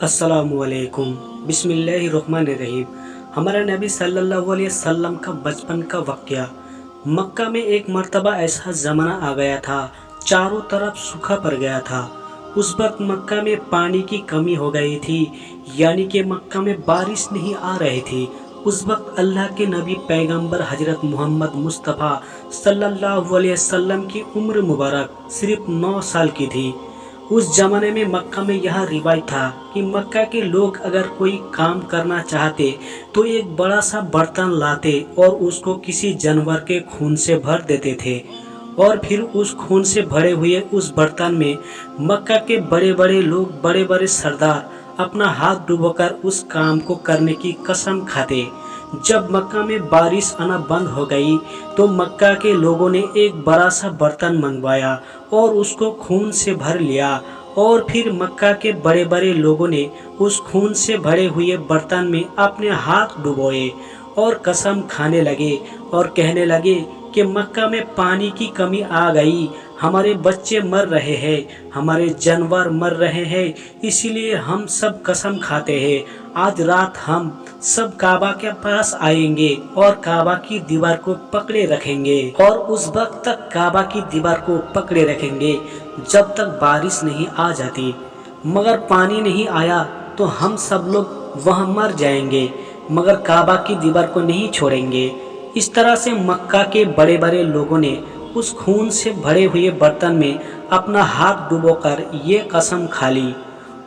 अस्सलामुअलैकुम बिस्मिल्लाहिर्रहमानिर्रहीम। हमारा नबी सल्लल्लाहु अलैहि वसल्लम का बचपन का वाक़या। मक्का में एक मर्तबा ऐसा ज़माना आ गया था, चारों तरफ सूखा पड़ गया था। उस वक्त मक्का में पानी की कमी हो गई थी, यानी कि मक्का में बारिश नहीं आ रही थी। उस वक्त अल्लाह के नबी पैगंबर हजरत मोहम्मद मुस्तफ़ा सल्लल्लाहु अलैहि वसल्लम की उम्र मुबारक सिर्फ 9 साल की थी। उस जमाने में मक्का में यह रिवाज था कि मक्का के लोग अगर कोई काम करना चाहते तो एक बड़ा सा बर्तन लाते और उसको किसी जानवर के खून से भर देते थे, और फिर उस खून से भरे हुए उस बर्तन में मक्का के बड़े बड़े लोग, बड़े बड़े सरदार अपना हाथ डुबोकर उस काम को करने की कसम खाते। जब मक्का में बारिश आना बंद हो गई तो मक्का के लोगों ने एक बड़ा सा बर्तन मंगवाया और उसको खून से भर लिया, और फिर मक्का के बड़े बड़े लोगों ने उस खून से भरे हुए बर्तन में अपने हाथ डुबोए और कसम खाने लगे और कहने लगे कि मक्का में पानी की कमी आ गई, हमारे बच्चे मर रहे हैं, हमारे जानवर मर रहे हैं, इसीलिए हम सब कसम खाते हैं आज रात हम सब काबा के पास आएंगे और काबा की दीवार को पकड़े रखेंगे, और उस वक्त तक काबा की दीवार को पकड़े रखेंगे जब तक बारिश नहीं आ जाती। मगर पानी नहीं आया तो हम सब लोग वहां मर जाएंगे, मगर काबा की दीवार को नहीं छोड़ेंगे। इस तरह से मक्का के बड़े बड़े लोगों ने उस खून से भरे हुए बर्तन में अपना हाथ डुबोकर ये कसम खा ली,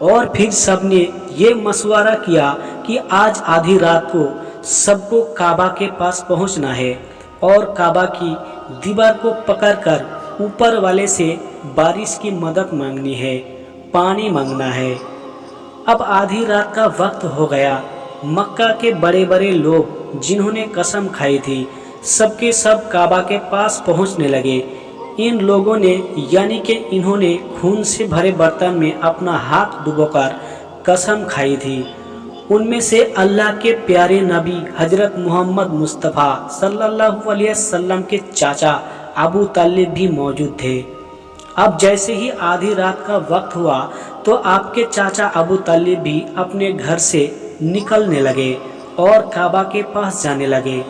और फिर सबने ये मशवरा किया कि आज आधी रात को सबको काबा के पास पहुंचना है और काबा की दीवार को पकड़कर ऊपर वाले से बारिश की मदद मांगनी है, पानी मांगना है। अब आधी रात का वक्त हो गया। मक्का के बड़े बड़े लोग जिन्होंने कसम खाई थी सबके सब काबा के पास पहुंचने लगे। इन लोगों ने यानी कि इन्होंने खून से भरे बर्तन में अपना हाथ डुबोकर कसम खाई थी। उनमें से अल्लाह के प्यारे नबी हजरत मोहम्मद मुस्तफ़ा सल्लल्लाहु अलैहि वसल्लम के चाचा अबू तालिब भी मौजूद थे। अब जैसे ही आधी रात का वक्त हुआ तो आपके चाचा अबू तालिब भी अपने घर से निकलने लगे और काबा के पास जाने लगे।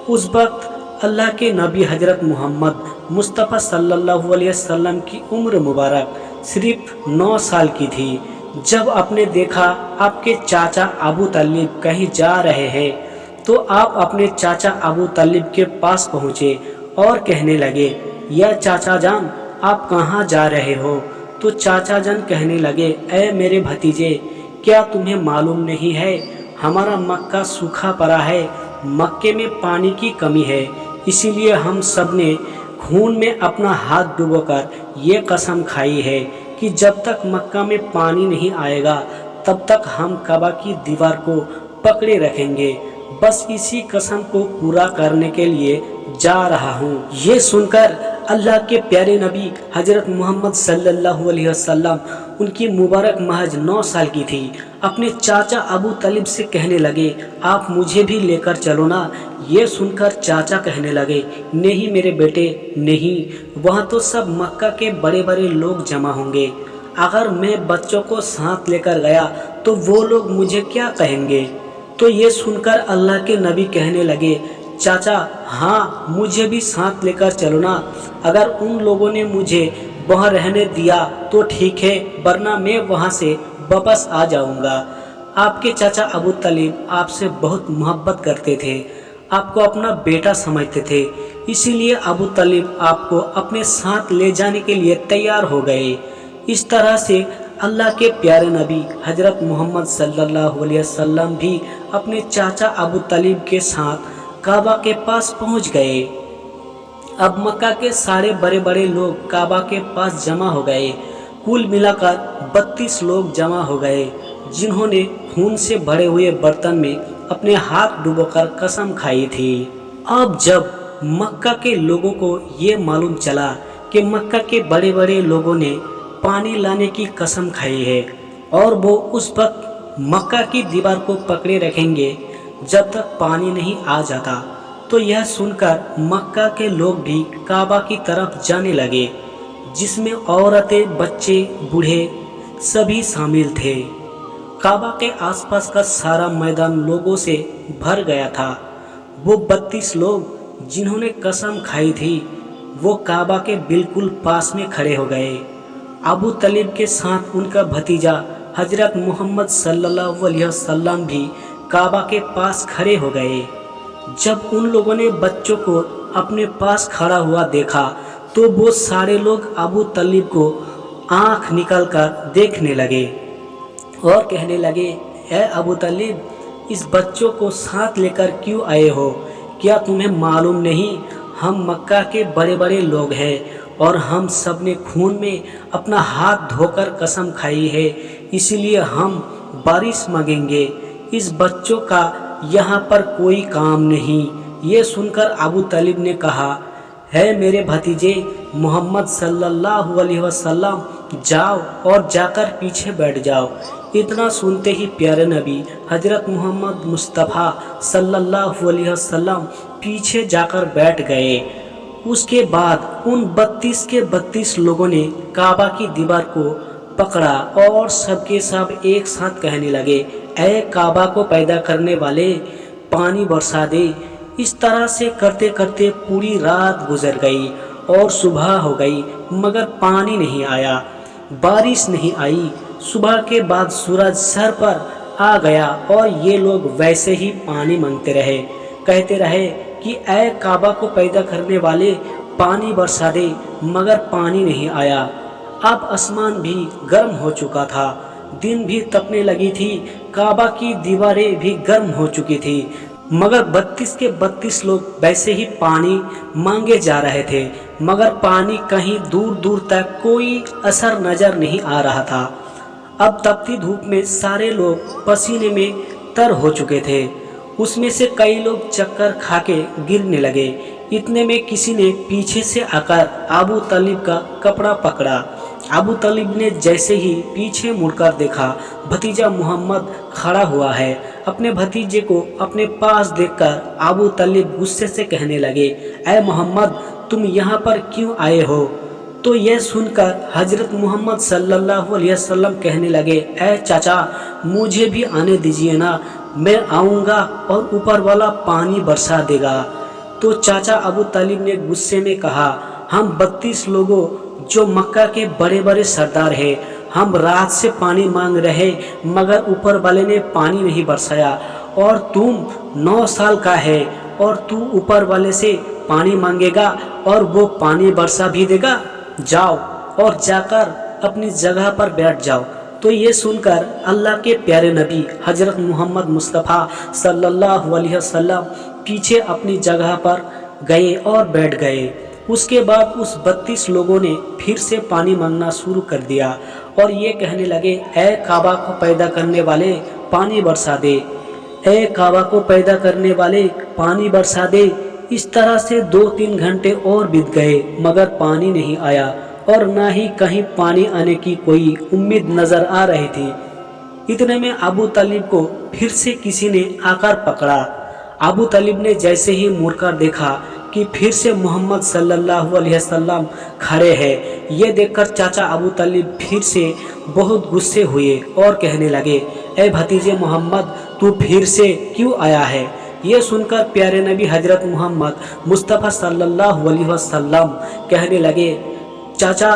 उस वक्त अल्लाह के नबी हजरत मोहम्मद मुस्तफ़ा सल्लल्लाहु अलैहि वसल्लम की उम्र मुबारक सिर्फ 9 साल की थी। जब आपने देखा आपके चाचा अबू तालिब कहीं जा रहे हैं तो आप अपने चाचा अबू तालिब के पास पहुँचे और कहने लगे, या चाचा जान आप कहाँ जा रहे हो? तो चाचा जान कहने लगे, ऐ मेरे भतीजे, क्या तुम्हें मालूम नहीं है हमारा मक्का सूखा पड़ा है, मक्के में पानी की कमी है, इसीलिए हम सब ने खून में अपना हाथ डुबोकर ये कसम खाई है कि जब तक मक्का में पानी नहीं आएगा तब तक हम काबा की दीवार को पकड़े रखेंगे। बस इसी कसम को पूरा करने के लिए जा रहा हूँ। ये सुनकर अल्लाह के प्यारे नबी हजरत मोहम्मद सल्लल्लाहु अलैहि वसल्लम, उनकी मुबारक महज 9 साल की थी, अपने चाचा अबू तालिब से कहने लगे, आप मुझे भी लेकर चलो ना। ये सुनकर चाचा कहने लगे, नहीं मेरे बेटे नहीं, वहाँ तो सब मक्का के बड़े बड़े लोग जमा होंगे, अगर मैं बच्चों को साथ लेकर गया तो वो लोग मुझे क्या कहेंगे? तो ये सुनकर अल्लाह के नबी कहने लगे, चाचा हाँ मुझे भी साथ लेकर चलो ना, अगर उन लोगों ने मुझे वहाँ रहने दिया तो ठीक है, वरना मैं वहाँ से वापस आ जाऊँगा। आपके चाचा अबू तालिब आपसे बहुत मोहब्बत करते थे, आपको अपना बेटा समझते थे, इसीलिए अबू तालिब आपको अपने साथ ले जाने के लिए तैयार हो गए। इस तरह से अल्लाह के प्यारे नबी हजरत मोहम्मद सल्लल्लाहु अलैहि वसल्लम भी अपने चाचा अबू तालिब के साथ काबा के पास पहुंच गए। अब मक्का के सारे बड़े बड़े लोग काबा के पास जमा हो गए। कुल मिलाकर 32 लोग जमा हो गए जिन्होंने खून से भरे हुए बर्तन में अपने हाथ डुबोकर कसम खाई थी। अब जब मक्का के लोगों को ये मालूम चला कि मक्का के बड़े बड़े लोगों ने पानी लाने की कसम खाई है और वो उस वक्त मक्का की दीवार को पकड़े रखेंगे जब तक पानी नहीं आ जाता, तो यह सुनकर मक्का के लोग भी काबा की तरफ जाने लगे, जिसमें औरतें, बच्चे, बूढ़े सभी शामिल थे। काबा के आसपास का सारा मैदान लोगों से भर गया था। वो 32 लोग जिन्होंने कसम खाई थी वो काबा के बिल्कुल पास में खड़े हो गए। अबू तलीब के साथ उनका भतीजा हजरत मोहम्मद सल्लल्लाहु अलैहि वसल्लम भी काबा के पास खड़े हो गए। जब उन लोगों ने बच्चों को अपने पास खड़ा हुआ देखा तो वो सारे लोग अबू तलीब को आंख निकाल कर देखने लगे और कहने लगे, ए अबू तलीब, इस बच्चों को साथ लेकर क्यों आए हो? क्या तुम्हें मालूम नहीं हम मक्का के बड़े बड़े लोग हैं और हम सब ने खून में अपना हाथ धोकर कसम खाई है, इसीलिए हम बारिश मांगेंगे। इस बच्चों का यहाँ पर कोई काम नहीं। ये सुनकर अबू तलीब ने कहा, है मेरे भतीजे मोहम्मद सल्लल्लाहु अलैहि वसल्लम, जाओ और जाकर पीछे बैठ जाओ। इतना सुनते ही प्यारे नबी हजरत मोहम्मद मुस्तफ़ा सल्लल्लाहु अलैहि वसल्लम पीछे जाकर बैठ गए। उसके बाद उन 32 के 32 लोगों ने काबा की दीवार को पकड़ा और सबके सब एक साथ कहने लगे, ऐ काबा को पैदा करने वाले, पानी बरसा दे। इस तरह से करते करते पूरी रात गुजर गई और सुबह हो गई मगर पानी नहीं आया, बारिश नहीं आई। सुबह के बाद सूरज सर पर आ गया और ये लोग वैसे ही पानी मांगते रहे, कहते रहे कि ऐ काबा को पैदा करने वाले, पानी बरसा दे, मगर पानी नहीं आया। अब आसमान भी गर्म हो चुका था, दिन भी तपने लगी थी, काबा की दीवारें भी गर्म हो चुकी थी, मगर 32 के 32 लोग वैसे ही पानी मांगे जा रहे थे, मगर पानी कहीं दूर दूर तक कोई असर नजर नहीं आ रहा था। अब तपती धूप में सारे लोग पसीने में तर हो चुके थे। उसमें से कई लोग चक्कर खाके गिरने लगे। इतने में किसी ने पीछे से आकर अबू तलीब का कपड़ा पकड़ा। अबू तलीब ने जैसे ही पीछे मुड़कर देखा, भतीजा मोहम्मद खड़ा हुआ है। अपने भतीजे को अपने पास देखकर अबू तलीब गुस्से से कहने लगे, ऐ मोहम्मद, तुम यहाँ पर क्यों आए हो? तो यह सुनकर हजरत मोहम्मद सल्लल्लाहु अलैहि वसल्लम कहने लगे, ऐ चाचा, मुझे भी आने दीजिए ना, मैं आऊँगा और ऊपर वाला पानी बरसा देगा। तो चाचा अबू तालिब ने गुस्से में कहा, हम 32 लोगों जो मक्का के बड़े बड़े सरदार हैं, हम रात से पानी मांग रहे मगर ऊपर वाले ने पानी नहीं बरसाया, और तुम 9 साल का है और तू ऊपर वाले से पानी मांगेगा और वो पानी बरसा भी देगा? जाओ और जाकर अपनी जगह पर बैठ जाओ। तो ये सुनकर अल्लाह के प्यारे नबी हजरत मोहम्मद मुस्तफ़ा सल्लल्लाहु अलैहि वसल्लम पीछे अपनी जगह पर गए और बैठ गए। उसके बाद उस 32 लोगों ने फिर से पानी मांगना शुरू कर दिया और ये कहने लगे, ऐ काबा को पैदा करने वाले, पानी बरसा दे, ऐ काबा को पैदा करने वाले, पानी बरसा दे। इस तरह से 2-3 घंटे और बीत गए मगर पानी नहीं आया और ना ही कहीं पानी आने की कोई उम्मीद नजर आ रही थी। इतने में अबू तालिब को फिर से किसी ने आकर पकड़ा। अबू तालिब ने जैसे ही मुड़कर देखा कि फिर से मोहम्मद सल्लल्लाहु अलैहि वसल्लम खड़े हैं, ये देखकर चाचा अबू तालिब फिर से बहुत गुस्से हुए और कहने लगे, ऐ भतीजे मोहम्मद, तू फिर से क्यों आया है? ये सुनकर प्यारे नबी हजरत मोहम्मद मुस्तफ़ा सल्लल्लाहु अलैहि वसल्लम कहने लगे, चाचा,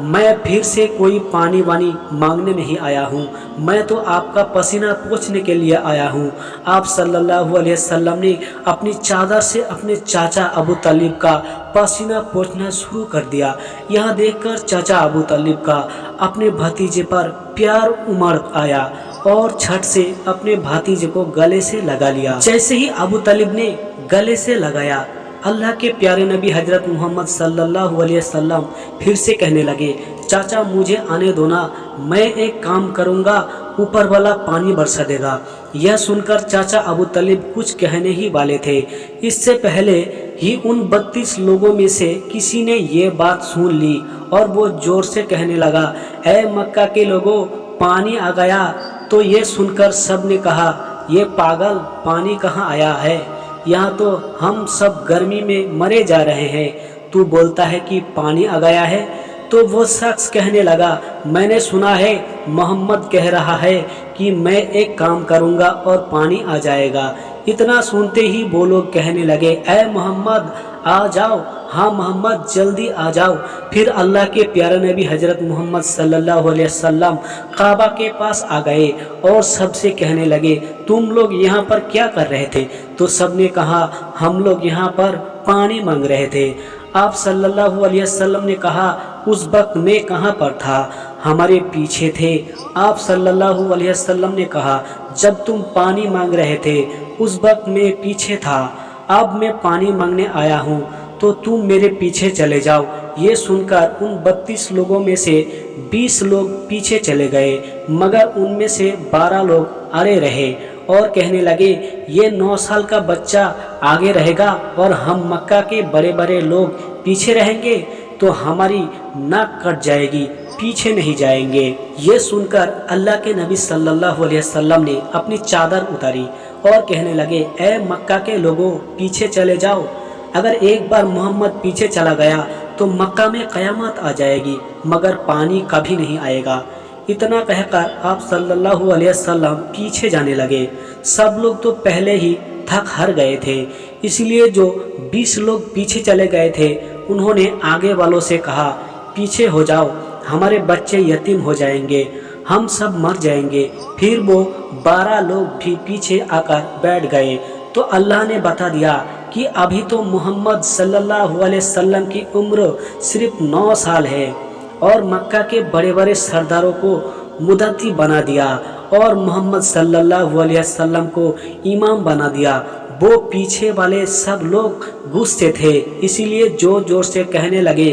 मैं फिर से कोई पानी वानी मांगने नहीं आया हूँ, मैं तो आपका पसीना पोंछने के लिए आया हूँ। आप सल्लल्लाहु अलैहि वसल्लम ने अपनी चादर से अपने चाचा अबू तालिब का पसीना पोंछना शुरू कर दिया। यह देखकर चाचा अबू तालिब का अपने भतीजे पर प्यार उमड़ आया और झट से अपने भतीजे को गले से लगा लिया। जैसे ही अबू तालिब ने गले से लगाया, अल्लाह के प्यारे नबी हजरत मोहम्मद सल्लल्लाहु अलैहि वसल्लम फिर से कहने लगे, चाचा मुझे आने दो ना, मैं एक काम करूँगा, ऊपर वाला पानी बरसा देगा। यह सुनकर चाचा अबू तालिब कुछ कहने ही वाले थे, इससे पहले ही उन 32 लोगों में से किसी ने ये बात सुन ली और वो जोर से कहने लगा, ऐ मक्का के लोगों, पानी आ गया। तो ये सुनकर सब ने कहा, ये पागल, पानी कहाँ आया है? यहाँ तो हम सब गर्मी में मरे जा रहे हैं, तू बोलता है कि पानी आ गया है। तो तो वो शख्स कहने लगा, मैंने सुना है मोहम्मद कह रहा है कि मैं एक काम करूँगा और पानी आ जाएगा। इतना सुनते ही वो लोग कहने लगे, ऐ मोहम्मद आ जाओ, हाँ मोहम्मद जल्दी आ जाओ। फिर अल्लाह के प्यारे नबी हजरत मोहम्मद सल्लल्लाहु अलैहि वसल्लम काबा के पास आ गए और सबसे कहने लगे, तुम लोग यहाँ पर क्या कर रहे थे? तो सब ने कहा, हम लोग यहाँ पर पानी मांग रहे थे। आप सल्लल्लाहु अलैहि वसल्लम ने कहा, उस वक्त मैं कहाँ पर था? हमारे पीछे थे। आप सल्लल्लाहु अलैहि वसल्लम ने कहा, जब तुम पानी मांग रहे थे उस वक्त मैं पीछे था, अब मैं पानी मांगने आया हूँ तो तुम मेरे पीछे चले जाओ। ये सुनकर उन 32 लोगों में से 20 लोग पीछे चले गए, मगर उनमें से 12 लोग अड़े रहे और कहने लगे, ये 9 साल का बच्चा आगे रहेगा और हम मक्का के बड़े बड़े लोग पीछे रहेंगे तो हमारी नाक कट जाएगी, पीछे नहीं जाएंगे। ये सुनकर अल्लाह के नबी सल्लल्लाहु अलैहि वसल्लम ने अपनी चादर उतारी और कहने लगे, ए मक्का के लोगों पीछे चले जाओ। अगर एक बार मोहम्मद पीछे चला गया तो मक्का में क़यामत आ जाएगी, मगर पानी कभी नहीं आएगा। इतना कहकर आप सल्लल्लाहु अलैहि वसल्लम पीछे जाने लगे। सब लोग तो पहले ही थक हार गए थे, इसलिए जो 20 लोग पीछे चले गए थे उन्होंने आगे वालों से कहा, पीछे हो जाओ, हमारे बच्चे यतीम हो जाएंगे, हम सब मर जाएंगे। फिर वो 12 लोग भी पीछे आकर बैठ गए। तो अल्लाह ने बता दिया कि अभी तो मोहम्मद सल्लल्लाहु अलैहि वसल्लम की उम्र सिर्फ 9 साल है और मक्का के बड़े बड़े सरदारों को मुदती बना दिया और मोहम्मद सल्लल्लाहु अलैहि वसल्लम को इमाम बना दिया। वो पीछे वाले सब लोग गुस्से थे, इसीलिए जोर जोर से कहने लगे,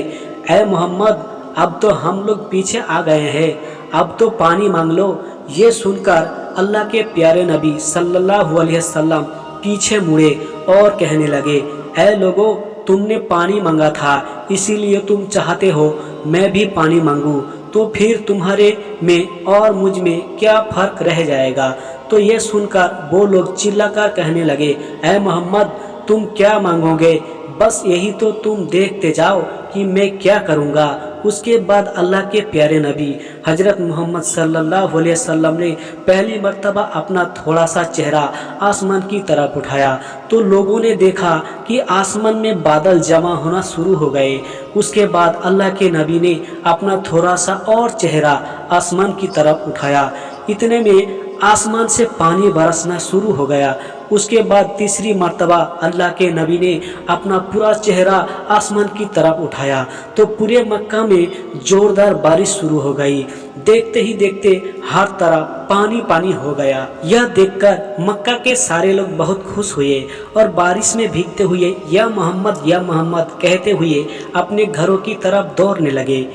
ऐ मोहम्मद अब तो हम लोग पीछे आ गए हैं, अब तो पानी मांग लो। ये सुनकर अल्लाह के प्यारे नबी सल्लल्लाहु अलैहि वसल्लम पीछे मुड़े और कहने लगे, ऐ लोगों तुमने पानी मांगा था, इसीलिए तुम चाहते हो मैं भी पानी मांगूं, तो फिर तुम्हारे में और मुझ में क्या फ़र्क रह जाएगा? तो ये सुनकर वो लोग चिल्लाकर कहने लगे, ऐ मोहम्मद तुम क्या मांगोगे? बस यही तो तुम देखते जाओ कि मैं क्या करूँगा। उसके बाद अल्लाह के प्यारे नबी हजरत मोहम्मद सल्लल्लाहु अलैहि वसल्लम ने पहली मर्तबा अपना थोड़ा सा चेहरा आसमान की तरफ उठाया तो लोगों ने देखा कि आसमान में बादल जमा होना शुरू हो गए। उसके बाद अल्लाह के नबी ने अपना थोड़ा सा और चेहरा आसमान की तरफ उठाया, इतने में आसमान से पानी बरसना शुरू हो गया। उसके बाद तीसरी मर्तबा अल्लाह के नबी ने अपना पूरा चेहरा आसमान की तरफ उठाया तो पूरे मक्का में जोरदार बारिश शुरू हो गई। देखते ही देखते हर तरफ पानी पानी हो गया। यह देखकर मक्का के सारे लोग बहुत खुश हुए और बारिश में भीगते हुए या मोहम्मद कहते हुए अपने घरों की तरफ दौड़ने लगे।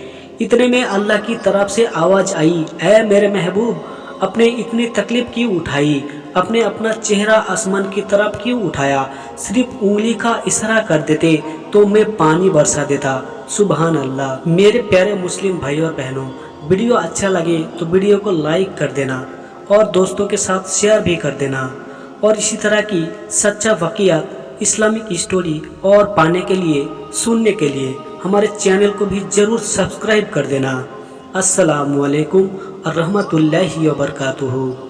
इतने में अल्लाह की तरफ से आवाज़ आई, ऐ मेरे महबूब अपने इतनी तकलीफ क्यों उठाई? अपने अपना चेहरा आसमान की तरफ क्यों उठाया? सिर्फ उंगली का इशारा कर देते तो मैं पानी बरसा देता। सुभान अल्लाह। मेरे प्यारे मुस्लिम भाई और बहनों, वीडियो अच्छा लगे तो वीडियो को लाइक कर देना और दोस्तों के साथ शेयर भी कर देना और इसी तरह की सच्चा वाक़ियात इस्लामिक स्टोरी और पाने के लिए सुनने के लिए हमारे चैनल को भी ज़रूर सब्सक्राइब कर देना। अस्सलामु अलैकुम और रहमतुल्लाहि व बरकातुहू।